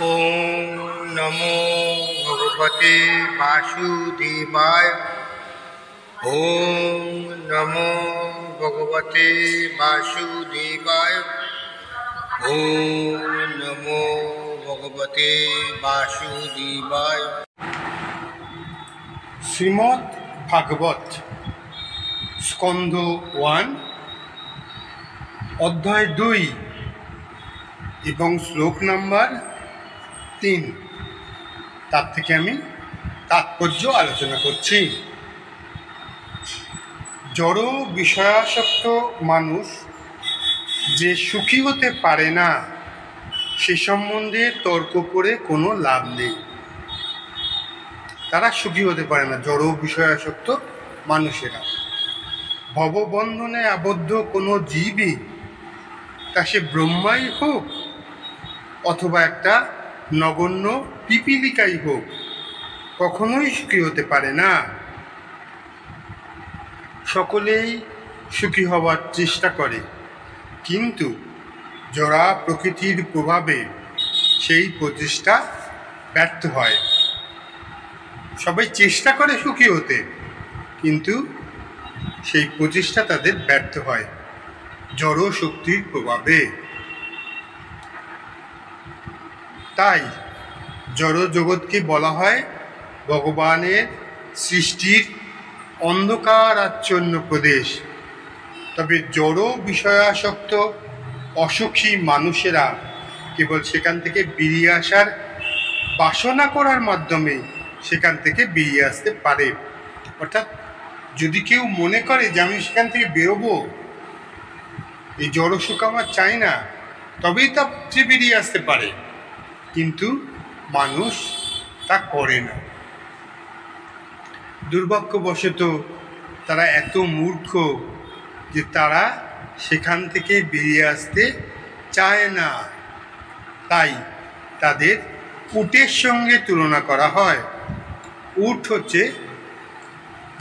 ओम नमो भगवते वासुदेवाय। ओम नमो भगवते वासुदेवाय। ओम नमो भगवते वासुदेवाय। শ্রীমদ্ ভাগবত স্কন্ধ 1 অধ্যায় 2 এবং শ্লোক নাম্বার 3, তার থেকে আমি তাৎপর্য আলোচনা করছি। জড় বিষয়াসক্ত মানুষ যে সুখী হতে পারে না সে সম্বন্ধে তর্ক করে কোনো লাভ নেই। তারা সুখী হতে পারে না, জড় বিষয়াসক্ত মানুষেরা। ভববন্ধনে আবদ্ধ কোনো জীবই, তা সে ব্রহ্মাই হোক অথবা একটা নগণ্য পিপীলিকাই হোক, কখনোই সুখী হতে পারে না। সকলেই সুখী হওয়ার চেষ্টা করে, কিন্তু জড়া প্রকৃতির প্রভাবে সেই প্রচেষ্টা ব্যর্থ হয়। সবাই চেষ্টা করে সুখী হতে, কিন্তু সেই প্রচেষ্টা তাদের ব্যর্থ হয় জড় শক্তির প্রভাবে। তাই জড় জগৎকে বলা হয় ভগবানের সৃষ্টির অন্ধকারাচ্ছন্ন প্রদেশ। তবে জড় বিষয়াসক্ত অসুখী মানুষেরা কেবল সেখান থেকে বেরিয়ে আসার বাসনা করার মাধ্যমে সেখান থেকে বেরিয়ে আসতে পারে। অর্থাৎ যদি কেউ মনে করে যে আমি সেখান থেকে বেরোবো, এই জড় সুখ আমার চাই না, তবেই তা সে বেরিয়ে আসতে পারে, কিন্তু মানুষ তা করে না। দুর্ভাগ্যবশত তারা এত মূর্খ যে তারা সেখান থেকে বেরিয়ে আসতে চায় না। তাই তাদের উটের সঙ্গে তুলনা করা হয়। উট হচ্ছে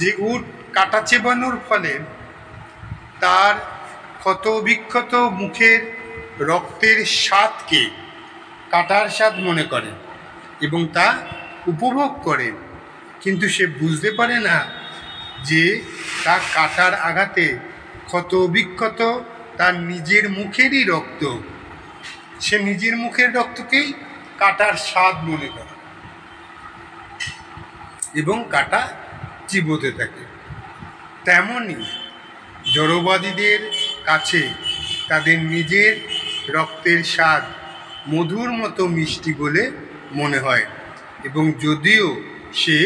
যে উট কাটা চেবানোর ফলে তার ক্ষত বিক্ষত মুখের রক্তের স্বাদকে কাটার স্বাদ মনে করে এবং তা উপভোগ করে, কিন্তু সে বুঝতে পারে না যে তা কাটার আঘাতে ক্ষত বিক্ষত তার নিজের মুখেরই রক্ত। সে নিজের মুখের রক্তকেই কাটার স্বাদ মনে করে এবং কাটা চিবোতে থাকে। তেমনই জড়বাদীদের কাছে তাদের নিজের রক্তের স্বাদ মধুর মতো মিষ্টি বলে মনে হয়, এবং যদিও সে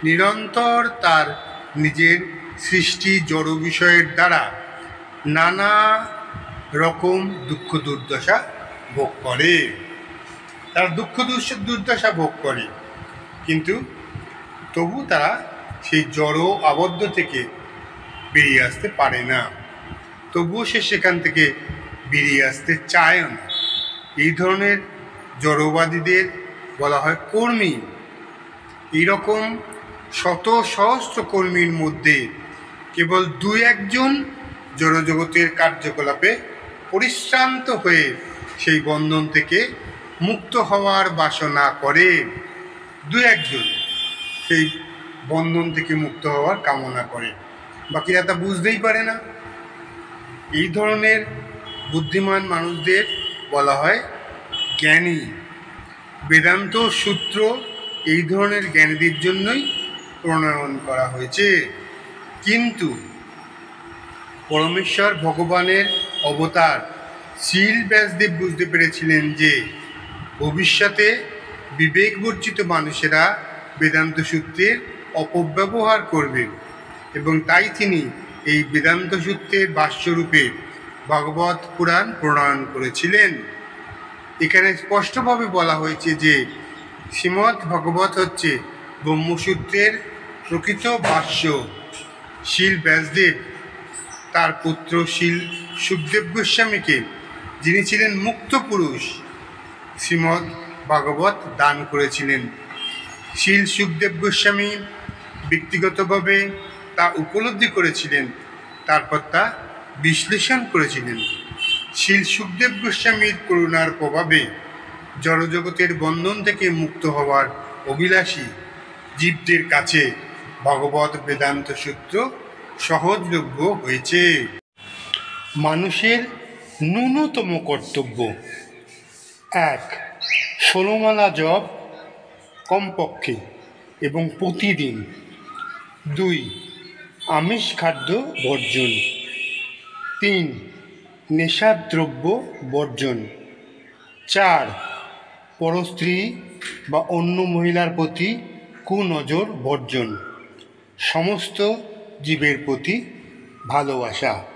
নিরন্তর তার নিজের সৃষ্টি জড় বিষয়ের দ্বারা নানা রকম দুঃখ দুর্দশা ভোগ করে, তারা দুঃখ দুর্দশা ভোগ করে, কিন্তু তবু তারা সেই জড় আবদ্ধ থেকে বেরিয়ে আসতে পারে না। তবুও সে সেখান থেকে বেরিয়ে আসতে চায়ও না। এই ধরনের জড়বাদীদের বলা হয় কর্মী। এইরকম শত সহস্র কর্মীর মধ্যে কেবল 2-1 জড়জগতের কার্যকলাপে পরিশ্রান্ত হয়ে সেই বন্ধন থেকে মুক্ত হওয়ার বাসনা করে। 2-1 সেই বন্ধন থেকে মুক্ত হওয়ার কামনা করে, বাকিরা তা বুঝতেই পারে না। এই ধরনের বুদ্ধিমান মানুষদের বলা হয় জ্ঞানী। বেদান্ত সূত্র এই ধরনের জ্ঞানীদের জন্যই প্রণয়ন করা হয়েছে। কিন্তু পরমেশ্বর ভগবানের অবতার শ্রীল ব্যাসদেব বুঝতে পেরেছিলেন যে ভবিষ্যতে বিবেকবর্জিত মানুষেরা বেদান্ত সূত্রের অপব্যবহার করবে, এবং তাই তিনি এই বেদান্ত সূত্রের ভাষ্যরূপে ভাগবত পুরাণ প্রণয়ন করেছিলেন। এখানে স্পষ্টভাবে বলা হয়েছে যে শ্রীমদ্ ভাগবত হচ্ছে ব্রহ্মসূত্রের প্রকৃত ভাষ্য। শ্রীল ব্যাসদেব তার পুত্র শ্রীল সুখদেব গোস্বামীকে, যিনি ছিলেন মুক্ত পুরুষ, শ্রীমদ্ ভাগবত দান করেছিলেন। শ্রীল সুখদেব গোস্বামী ব্যক্তিগতভাবে তা উপলব্ধি করেছিলেন, তারপর তা বিশ্লেষণ করেছিলেন। শ্রীল সুখদেব গোস্বামীর করুণার প্রভাবে জড়জগতের বন্ধন থেকে মুক্ত হওয়ার অভিলাষী জীবদের কাছে ভগবত বেদান্ত সূত্র সহজলভ্য হয়েছে। মানুষের ন্যূনতম কর্তব্য: 1. 16 মালা জপ কমপক্ষে এবং প্রতিদিন। 2. আমিষ খাদ্য বর্জন। 3. নেশার দ্রব্য বর্জন। 4. পরস্ত্রী বা অন্য মহিলার প্রতি কুনজর বর্জন। সমস্ত জীবের প্রতি ভালোবাসা।